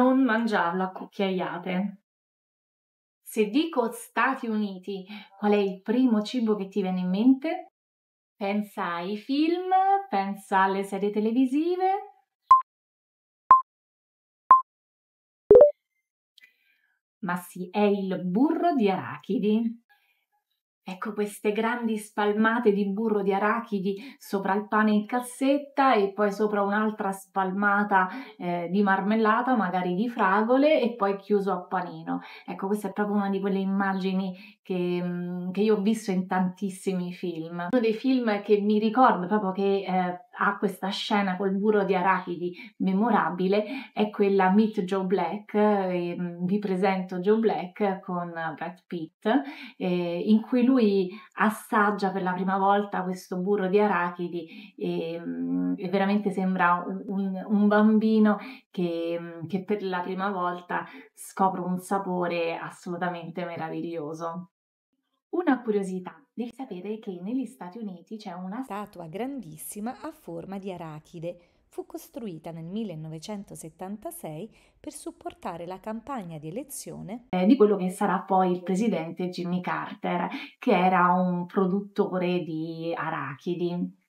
Non mangiarlo a cucchiaiate. Se dico Stati Uniti, qual è il primo cibo che ti viene in mente? Pensa ai film, pensa alle serie televisive. Ma sì, è il burro di arachidi. Ecco queste grandi spalmate di burro di arachidi sopra il pane in cassetta e poi sopra un'altra spalmata di marmellata, magari di fragole e poi chiuso a panino. Ecco, questa è proprio una di quelle immagini che io ho visto in tantissimi film. Uno dei film che mi ricordo proprio che ha questa scena col burro di arachidi memorabile è quella Meet Joe Black, vi presento Joe Black con Brad Pitt, in cui lui assaggia per la prima volta questo burro di arachidi e veramente sembra un bambino che per la prima volta scopre un sapore assolutamente meraviglioso. Una curiosità, devi sapere che negli Stati Uniti c'è una Statua grandissima a forma di arachide. Fu costruita nel 1976 per supportare la campagna di elezione di quello che sarà poi il presidente Jimmy Carter, che era un produttore di arachidi.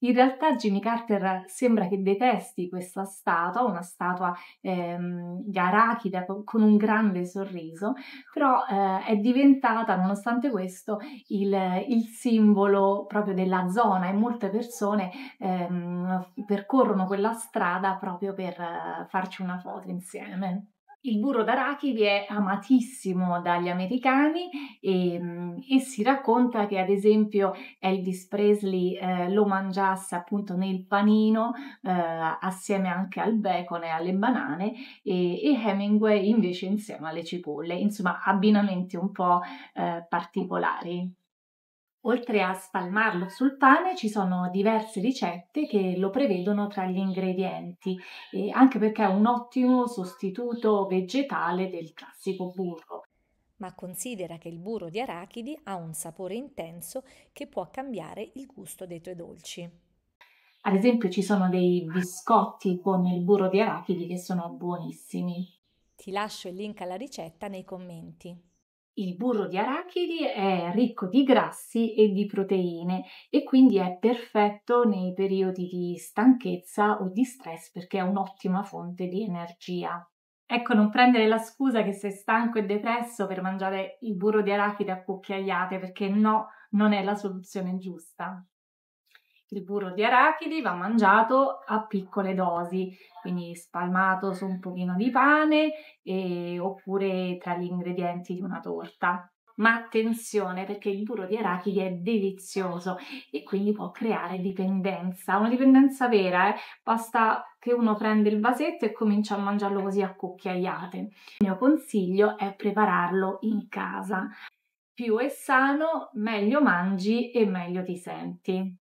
In realtà Jimmy Carter sembra che detesti questa statua, una statua di arachide con un grande sorriso, però è diventata, nonostante questo, il simbolo proprio della zona e molte persone percorrono quella strada proprio per farci una foto insieme. Il burro d'arachidi è amatissimo dagli americani e si racconta che ad esempio Elvis Presley lo mangiasse appunto nel panino assieme anche al bacon e alle banane e Hemingway invece insieme alle cipolle, insomma abbinamenti un po' particolari. Oltre a spalmarlo sul pane ci sono diverse ricette che lo prevedono tra gli ingredienti, anche perché è un ottimo sostituto vegetale del classico burro. ma considera che il burro di arachidi ha un sapore intenso che può cambiare il gusto dei tuoi dolci. Ad esempio ci sono dei biscotti con il burro di arachidi che sono buonissimi. Ti lascio il link alla ricetta nei commenti. Il burro di arachidi è ricco di grassi e di proteine e quindi è perfetto nei periodi di stanchezza o di stress perché è un'ottima fonte di energia. Ecco, non prendere la scusa che sei stanco e depresso per mangiare il burro di arachidi a cucchiaiate perché no, non è la soluzione giusta. Il burro di arachidi va mangiato a piccole dosi, quindi spalmato su un pochino di pane oppure tra gli ingredienti di una torta. Ma attenzione perché il burro di arachidi è delizioso e quindi può creare dipendenza, una dipendenza vera, basta che uno prende il vasetto e comincia a mangiarlo così a cucchiaiate. Il mio consiglio è prepararlo in casa. Più è sano, meglio mangi e meglio ti senti.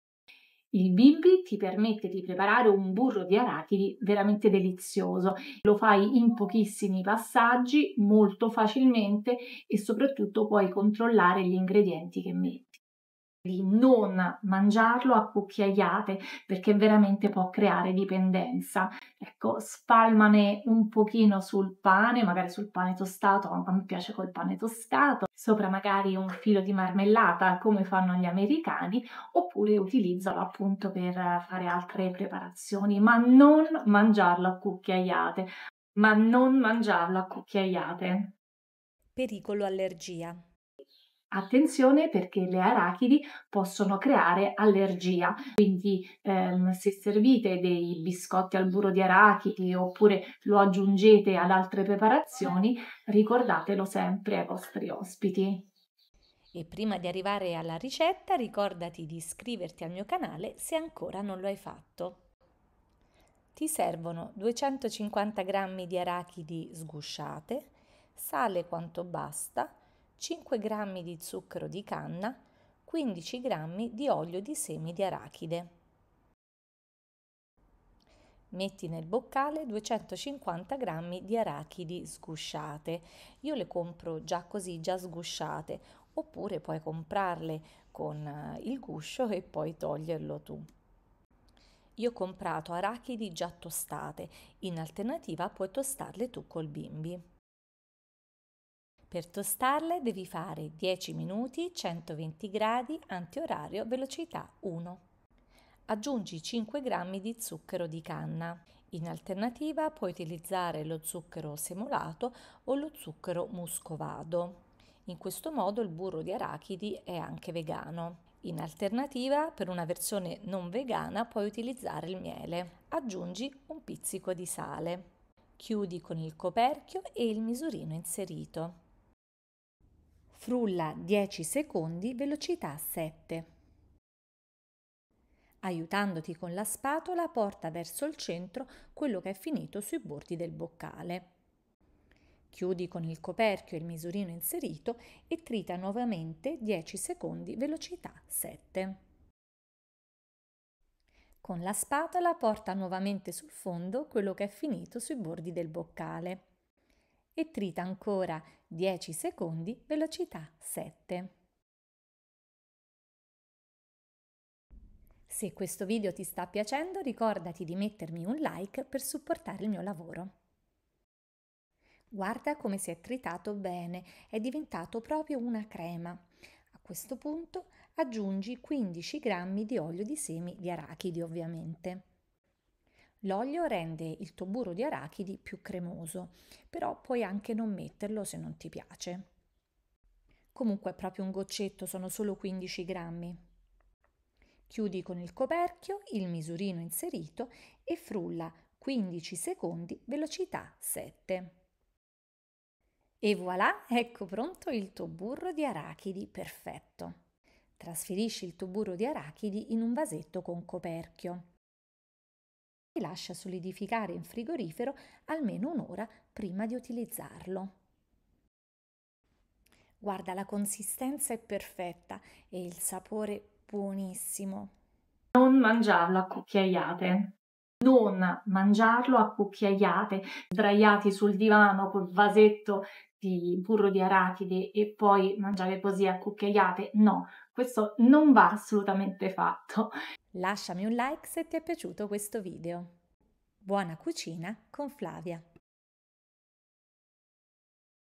Il Bimbi ti permette di preparare un burro di arachidi veramente delizioso. Lo fai in pochissimi passaggi, molto facilmente e soprattutto puoi controllare gli ingredienti che metti. Di non mangiarlo a cucchiaiate perché veramente può creare dipendenza. Ecco, spalmane un pochino sul pane, magari sul pane tostato, a me piace col pane tostato, sopra magari un filo di marmellata come fanno gli americani, oppure utilizzalo appunto per fare altre preparazioni, ma non mangiarlo a cucchiaiate, ma non mangiarlo a cucchiaiate. Pericolo allergia. Attenzione perché le arachidi possono creare allergia, quindi se servite dei biscotti al burro di arachidi oppure lo aggiungete ad altre preparazioni, ricordatelo sempre ai vostri ospiti. E prima di arrivare alla ricetta, ricordati di iscriverti al mio canale se ancora non lo hai fatto. Ti servono 250 g di arachidi sgusciate, sale quanto basta, 5 g di zucchero di canna, 15 g di olio di semi di arachide. Metti nel boccale 250 g di arachidi sgusciate. Io le compro già così, già sgusciate, oppure puoi comprarle con il guscio e poi toglierlo tu. Io ho comprato arachidi già tostate, in alternativa puoi tostarle tu col bimbi. Per tostarle devi fare 10 minuti, 120 gradi, antiorario, velocità 1. Aggiungi 5 g di zucchero di canna. In alternativa puoi utilizzare lo zucchero semolato o lo zucchero muscovado. In questo modo il burro di arachidi è anche vegano. In alternativa, per una versione non vegana, puoi utilizzare il miele. Aggiungi un pizzico di sale. Chiudi con il coperchio e il misurino inserito. Frulla 10 secondi, velocità 7. Aiutandoti con la spatola, porta verso il centro quello che è finito sui bordi del boccale. Chiudi con il coperchio e il misurino inserito e trita nuovamente 10 secondi, velocità 7. Con la spatola porta nuovamente sul fondo quello che è finito sui bordi del boccale e trita ancora 10 secondi, velocità 7. Se questo video ti sta piacendo, ricordati di mettermi un like per supportare il mio lavoro. Guarda come si è tritato bene, è diventato proprio una crema. A questo punto aggiungi 15 g di olio di semi di arachidi, ovviamente. L'olio rende il tuo burro di arachidi più cremoso, però puoi anche non metterlo se non ti piace. Comunque è proprio un goccetto, sono solo 15 grammi. Chiudi con il coperchio, il misurino inserito e frulla 15 secondi, velocità 7. E voilà, ecco pronto il tuo burro di arachidi perfetto. Trasferisci il tuo burro di arachidi in un vasetto con coperchio e lascia solidificare in frigorifero almeno un'ora prima di utilizzarlo. Guarda, la consistenza è perfetta e il sapore buonissimo. Non mangiarlo a cucchiaiate. Non mangiarlo a cucchiaiate, sdraiati sul divano col vasetto di burro di arachidi e poi mangiare così a cucchiaiate. No, questo non va assolutamente fatto. Lasciami un like se ti è piaciuto questo video. Buona cucina con Flavia!